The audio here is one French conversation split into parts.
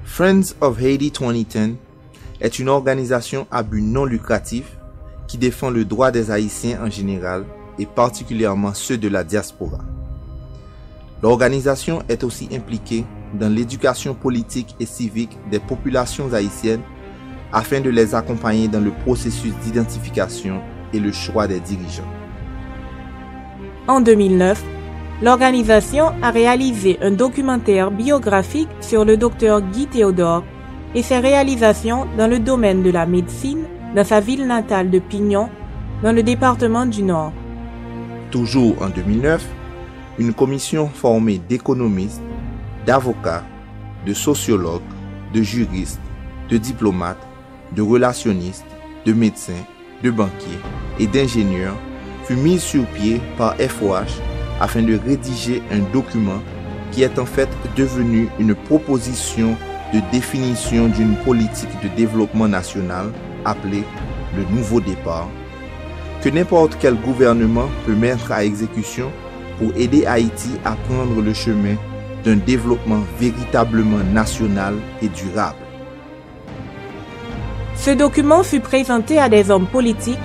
Friends of Haiti 2010 est une organisation à but non lucratif qui défend le droit des Haïtiens en général et particulièrement ceux de la diaspora. L'organisation est aussi impliquée dans l'éducation politique et civique des populations haïtiennes afin de les accompagner dans le processus d'identification et le choix des dirigeants. En 2009, l'organisation a réalisé un documentaire biographique sur le docteur Guy Théodore et ses réalisations dans le domaine de la médecine dans sa ville natale de Pignon, dans le département du Nord. Toujours en 2009, une commission formée d'économistes, d'avocats, de sociologues, de juristes, de diplomates, de relationnistes, de médecins, de banquiers et d'ingénieurs fut mise sur pied par FOH afin de rédiger un document qui est en fait devenu une proposition de définition d'une politique de développement national appelée le Nouveau Départ, que n'importe quel gouvernement peut mettre à exécution pour aider Haïti à prendre le chemin d'un développement véritablement national et durable. Ce document fut présenté à des hommes politiques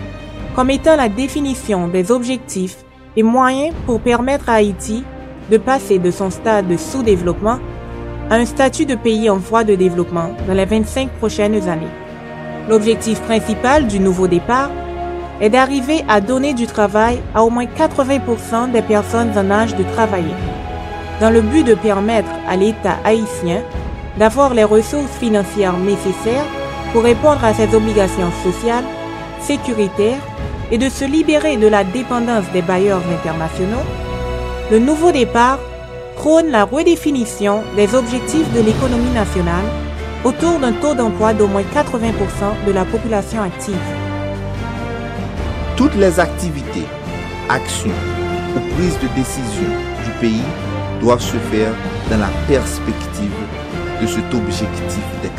comme étant la définition des objectifs et moyens pour permettre à Haïti de passer de son stade de sous-développement à un statut de pays en voie de développement dans les 25 prochaines années. L'objectif principal du Nouveau Départ est d'arriver à donner du travail à au moins 80% des personnes en âge de travailler, dans le but de permettre à l'État haïtien d'avoir les ressources financières nécessaires pour répondre à ses obligations sociales, sécuritaires et de se libérer de la dépendance des bailleurs internationaux. Le Nouveau Départ prône la redéfinition des objectifs de l'économie nationale autour d'un taux d'emploi d'au moins 80% de la population active. Toutes les activités, actions ou prises de décision du pays doivent se faire dans la perspective de cet objectif des 80%.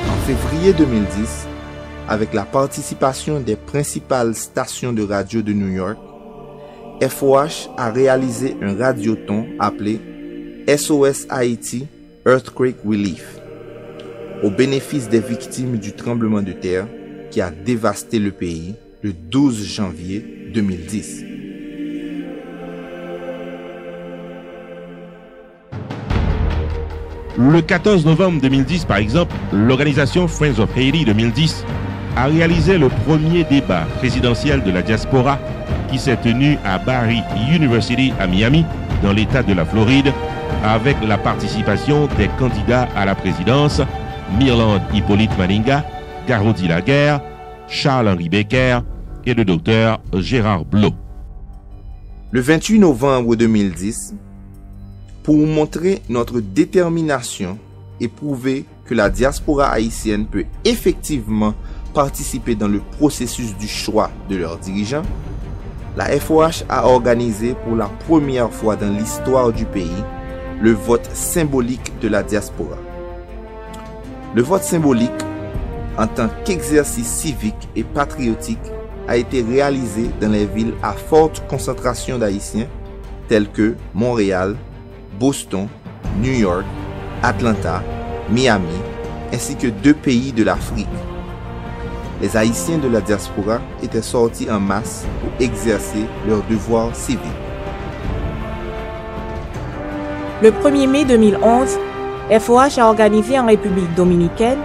En février 2010, avec la participation des principales stations de radio de New York, FOH a réalisé un radioton appelé SOS Haïti Earthquake Relief au bénéfice des victimes du tremblement de terre qui a dévasté le pays le 12 janvier 2010. Le 14 novembre 2010, par exemple, l'organisation Friends of Haiti 2010 a réalisé le premier débat présidentiel de la diaspora qui s'est tenu à Barry University à Miami, dans l'État de la Floride, avec la participation des candidats à la présidence Mirland Hippolyte Maninga, Garaudy Laguerre, Charles-Henri Becker et le docteur Gérard Blot. Le 28 novembre 2010, pour montrer notre détermination et prouver que la diaspora haïtienne peut effectivement participer dans le processus du choix de leurs dirigeants, la FOH a organisé pour la première fois dans l'histoire du pays le vote symbolique de la diaspora. Le vote symbolique, en tant qu'exercice civique et patriotique, a été réalisé dans les villes à forte concentration d'Haïtiens telles que Montréal, Boston, New York, Atlanta, Miami, ainsi que 2 pays de l'Afrique. Les Haïtiens de la diaspora étaient sortis en masse pour exercer leurs devoirs civiques. Le 1er mai 2011, FOH a organisé en République dominicaine,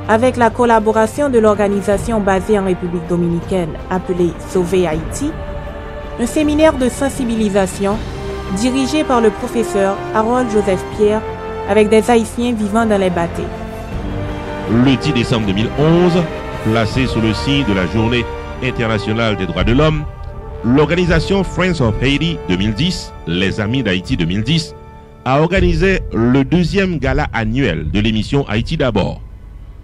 avec la collaboration de l'organisation basée en République dominicaine appelée Sauver Haïti, un séminaire de sensibilisation dirigé par le professeur Harold Joseph Pierre avec des Haïtiens vivant dans les bâtés. Le 10 décembre 2011, placé sous le signe de la Journée internationale des droits de l'homme, l'organisation Friends of Haiti 2010, les Amis d'Haïti 2010, a organisé le 2e gala annuel de l'émission Haïti d'abord.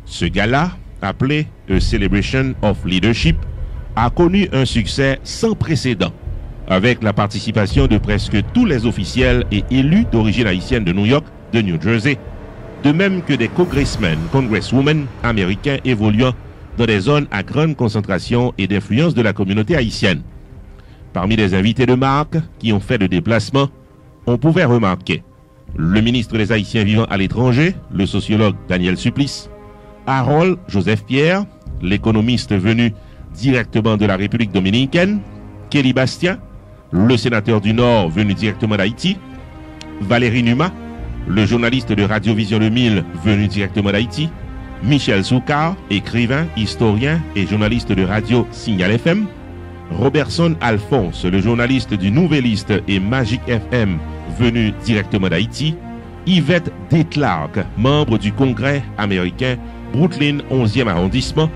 Ce gala, appelé A Celebration of Leadership, a connu un succès sans précédent, avec la participation de presque tous les officiels et élus d'origine haïtienne de New York, de New Jersey, de même que des congresswomen américains évoluant dans des zones à grande concentration et d'influence de la communauté haïtienne. Parmi les invités de marque qui ont fait le déplacement, on pouvait remarquer le ministre des Haïtiens vivant à l'étranger, le sociologue Daniel Supplice, Harold Joseph Pierre, l'économiste venu directement de la République dominicaine, Kelly Bastien, le sénateur du Nord venu directement d'Haïti, Valérie Numa, le journaliste de Radio-Vision Le Mille venu directement d'Haïti, Michel Soukar, écrivain, historien et journaliste de Radio Signal FM, Robertson Alphonse, le journaliste du Nouvelliste et Magic FM venu directement d'Haïti, Yvette Detlark, membre du Congrès américain Brooklyn 11e arrondissement,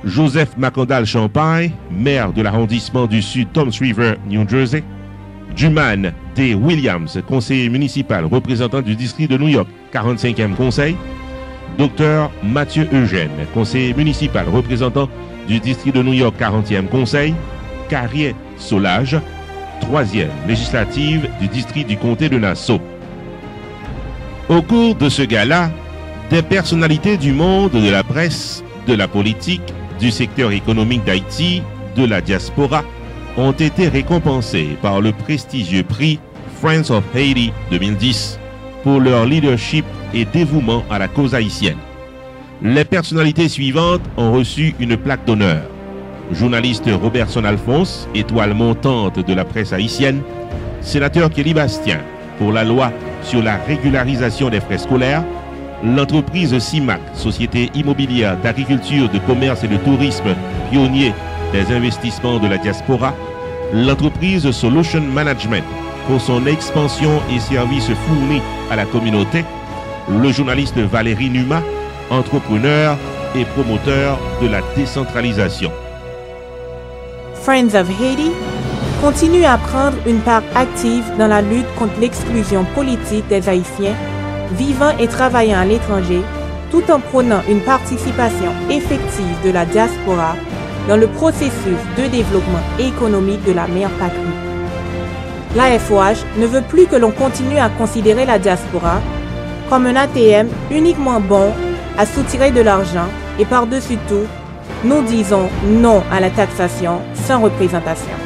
Joseph Macandal Champagne, maire de l'arrondissement du Sud Toms River, New Jersey, Duman D. Williams, conseiller municipal représentant du district de New York, 45e conseil, Dr. Mathieu Eugène, conseiller municipal représentant du district de New York, 40e conseil, Carrier Solage, 3e législative du district du comté de Nassau. Au cours de ce gala, des personnalités du monde de la presse, de la politique, du secteur économique d'Haïti, de la diaspora, ont été récompensés par le prestigieux prix Friends of Haiti 2010 pour leur leadership et dévouement à la cause haïtienne. Les personnalités suivantes ont reçu une plaque d'honneur. Journaliste Robertson Alphonse, étoile montante de la presse haïtienne, sénateur Kelly Bastien pour la loi sur la régularisation des frais scolaires, l'entreprise CIMAC, Société immobilière d'agriculture, de commerce et de tourisme, pionnier des investissements de la diaspora, l'entreprise Solution Management pour son expansion et services fournis à la communauté, le journaliste Valérie Numa, entrepreneur et promoteur de la décentralisation. Friends of Haiti continue à prendre une part active dans la lutte contre l'exclusion politique des Haïtiens vivant et travaillant à l'étranger, tout en prônant une participation effective de la diaspora dans le processus de développement économique de la mère patrie. L'AFOH ne veut plus que l'on continue à considérer la diaspora comme un ATM uniquement bon à soutirer de l'argent et par-dessus tout, nous disons non à la taxation sans représentation.